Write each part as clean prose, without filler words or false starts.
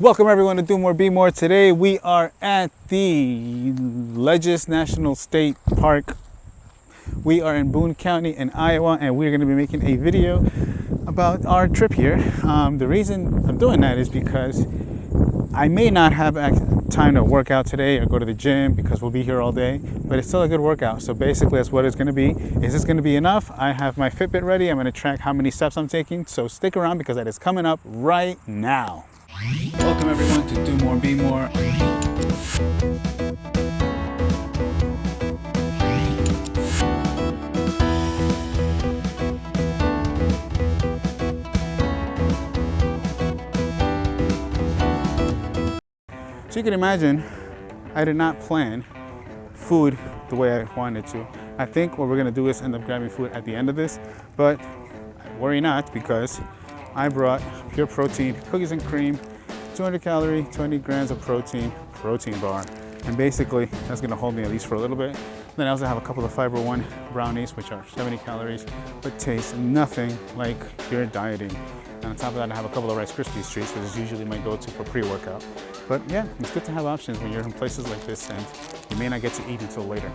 Welcome everyone to Do More Be More. Today we are at the Ledges National State Park. We are in Boone County in Iowa, and we're going to be making a video about our trip here. The reason I'm doing that is because I may not have time to work out today or go to the gym because we'll be here all day, but it's still a good workout. So basically that's what it's going to be. Is this going to be enough? I have my Fitbit ready. I'm going to track how many steps I'm taking. So stick around because that is coming up right now. Welcome everyone to Do More Be More. So you can imagine, I did not plan food the way I wanted to. I think what we're gonna do is end up grabbing food at the end of this, but worry not, because I brought Pure Protein cookies and cream, 200 calorie, 20 grams of protein bar. And basically that's gonna hold me at least for a little bit. Then I also have a couple of Fiber One brownies, which are 70 calories, but taste nothing like you're dieting. And on top of that, I have a couple of Rice Krispies treats, which is usually my go-to for pre-workout. But yeah, it's good to have options when you're in places like this and you may not get to eat until later.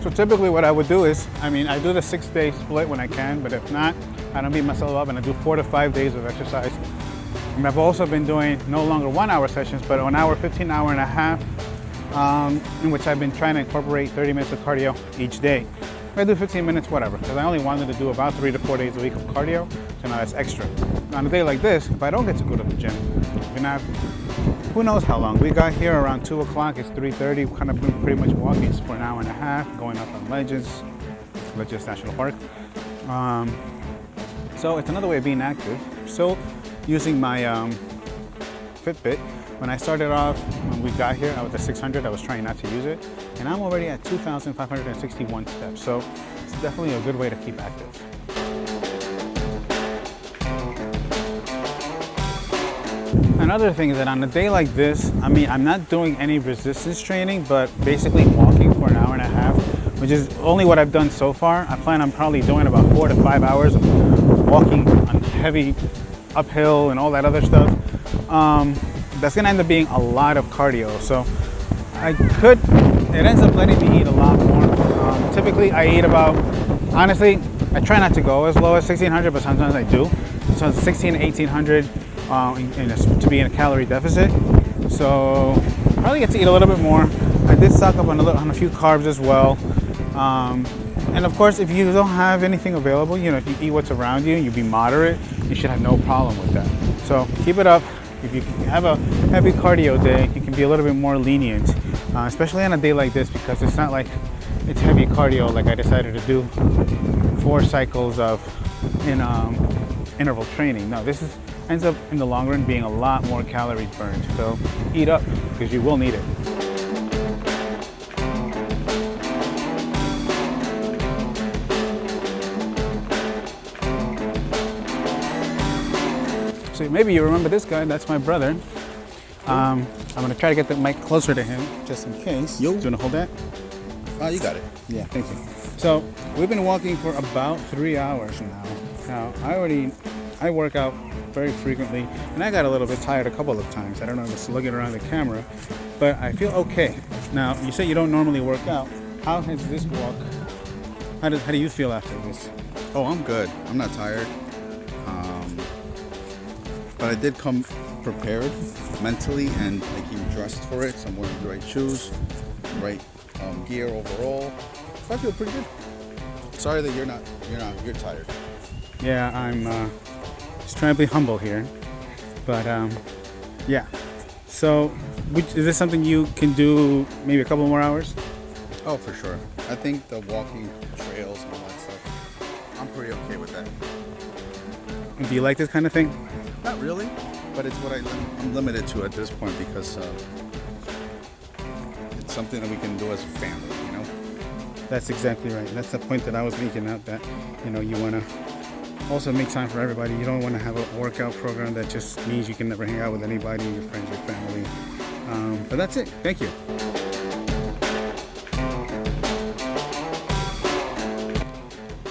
So typically what I would do is, I do the 6-day split when I can, but if not, I don't beat myself up and I do 4 to 5 days of exercise. And I've also been doing no longer 1 hour sessions, but an hour, 15 hour and a half, in which I've been trying to incorporate 30 minutes of cardio each day. I do 15 minutes, whatever, because I only wanted to do about 3 to 4 days a week of cardio, so now that's extra. On a day like this, if I don't get to go to the gym, we're gonna have, who knows how long. We got here around 2 o'clock, it's 3:30, we've kind of been pretty much walking for an hour and a half, going up on Ledges National Park. So it's another way of being active. Still using my Fitbit. When I started off, when we got here, I was at 600, I was trying not to use it, and I'm already at 2,561 steps, so it's definitely a good way to keep active. Another thing is that on a day like this, I'm not doing any resistance training, but basically walking for an hour and a half, which is only what I've done so far. I plan on probably doing about 4 to 5 hours of walking on heavy uphill and all that other stuff. That's gonna end up being a lot of cardio. So it ends up letting me eat a lot more. Typically I eat about, honestly, I try not to go as low as 1,600, but sometimes I do. So 1,600 to 1,800 to be in a calorie deficit. So I probably get to eat a little bit more. I did stock up on a few carbs as well. And of course, if you don't have anything available, if you eat what's around you, you be moderate, you should have no problem with that. So keep it up. If you have a heavy cardio day, you can be a little bit more lenient, especially on a day like this, because it's not like it's heavy cardio like I decided to do 4 cycles of interval training. No, this ends up in the long run being a lot more calories burned. So eat up, because you will need it. So maybe you remember this guy, that's my brother. I'm gonna try to get the mic closer to him, just in case. Yo. Do you wanna hold that? Oh, you got it. Yeah, thank you. So we've been walking for about 3 hours now. Now, I work out very frequently, and I got a little bit tired a couple of times. I don't know if it's looking around the camera, but I feel okay. Now, you say you don't normally work out. How has this walk, how do you feel after this? Oh, I'm good. I'm not tired. But I did come prepared mentally, and I came dressed for it. So I'm wearing the right shoes, right gear overall. So I feel pretty good. Sorry that you're tired. Yeah, I'm just trying to be humble here, but yeah. So, is this something you can do maybe a couple more hours? Oh, for sure. I think the walking trails and all that stuff, I'm pretty okay with that. Do you like this kind of thing? Not really, but it's what I'm limited to at this point, because it's something that we can do as a family, That's exactly right. That's the point that I was making out, that you want to also make time for everybody. You don't want to have a workout program that just means you can never hang out with anybody, your friends, your family. But that's it. Thank you.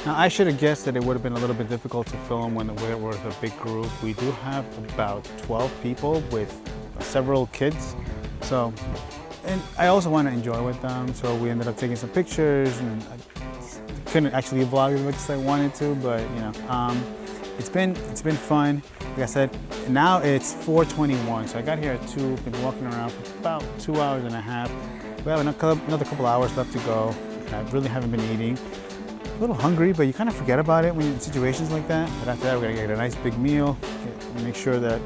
Now, I should have guessed that it would have been a little bit difficult to film when we're with a big group. We do have about 12 people with several kids. So, and I also want to enjoy with them. So we ended up taking some pictures, and I couldn't actually vlog as much as I wanted to, but you know, it's been fun. Like I said, now it's 4:21, so I got here at 2. Been walking around for about 2 hours and a half. We have another couple hours left to go. I really haven't been eating. A little hungry, but you kind of forget about it when you're in situations like that. But after that, we're gonna get a nice big meal. Make sure that,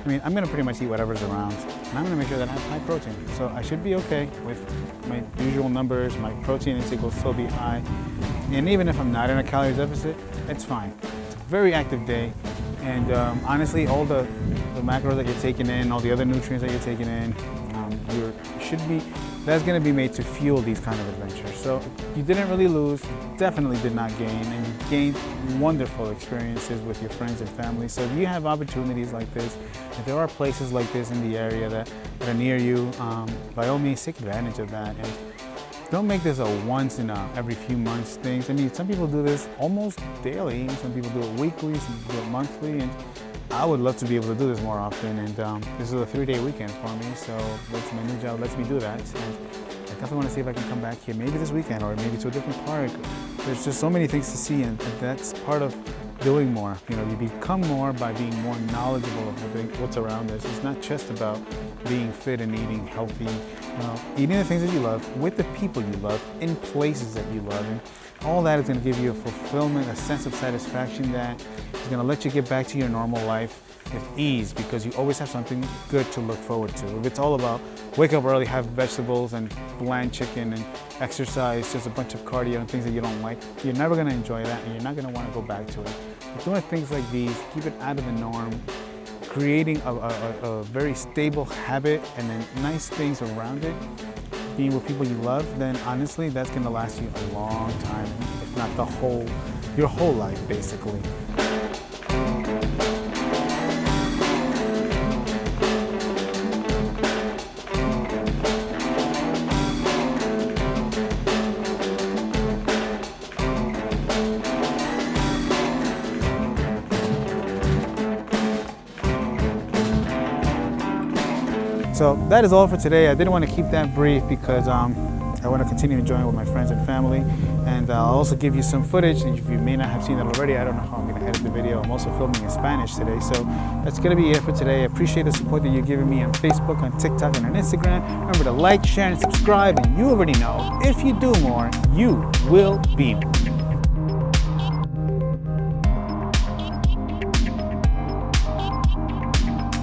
I mean, I'm gonna pretty much eat whatever's around, and I'm gonna make sure that I have high protein. So I should be okay with my usual numbers. My protein intake will still be high, and even if I'm not in a calorie deficit, it's fine. It's a very active day, and honestly, all the macros that you're taking in, all the other nutrients that you're taking in, that's going to be made to fuel these kind of adventures. So you didn't really lose, definitely did not gain, and you gained wonderful experiences with your friends and family. So if you have opportunities like this, if there are places like this in the area that are near you, by all means, take advantage of that. And don't make this a once in every few months thing. I mean, some people do this almost daily, some people do it weekly, some people do it monthly, and I would love to be able to do this more often, and this is a 3-day weekend for me, so my new job lets me do that. And I definitely want to see if I can come back here, maybe this weekend, or maybe to a different park. There's just so many things to see, and that's part of doing more. You know, you become more by being more knowledgeable of what's around us. It's not just about being fit and eating healthy. You know, eating the things that you love, with the people you love, in places that you love, and all that is going to give you a fulfillment, a sense of satisfaction that is going to let you get back to your normal life with ease, because you always have something good to look forward to. If it's all about wake up early, have vegetables and bland chicken and exercise, just a bunch of cardio and things that you don't like, you're never going to enjoy that, and you're not going to want to go back to it. But doing things like these, keep it out of the norm, creating a very stable habit and then nice things around it, being with people you love, then honestly, that's going to last you a long time, if not your whole life, basically. So that is all for today. I didn't want to keep that brief because I want to continue enjoying with my friends and family. And I'll also give you some footage. If you may not have seen that already, I don't know how I'm going to edit the video. I'm also filming in Spanish today. So that's going to be it for today. I appreciate the support that you're giving me on Facebook, on TikTok, and on Instagram. Remember to like, share, and subscribe. And you already know, if you do more, you will be more.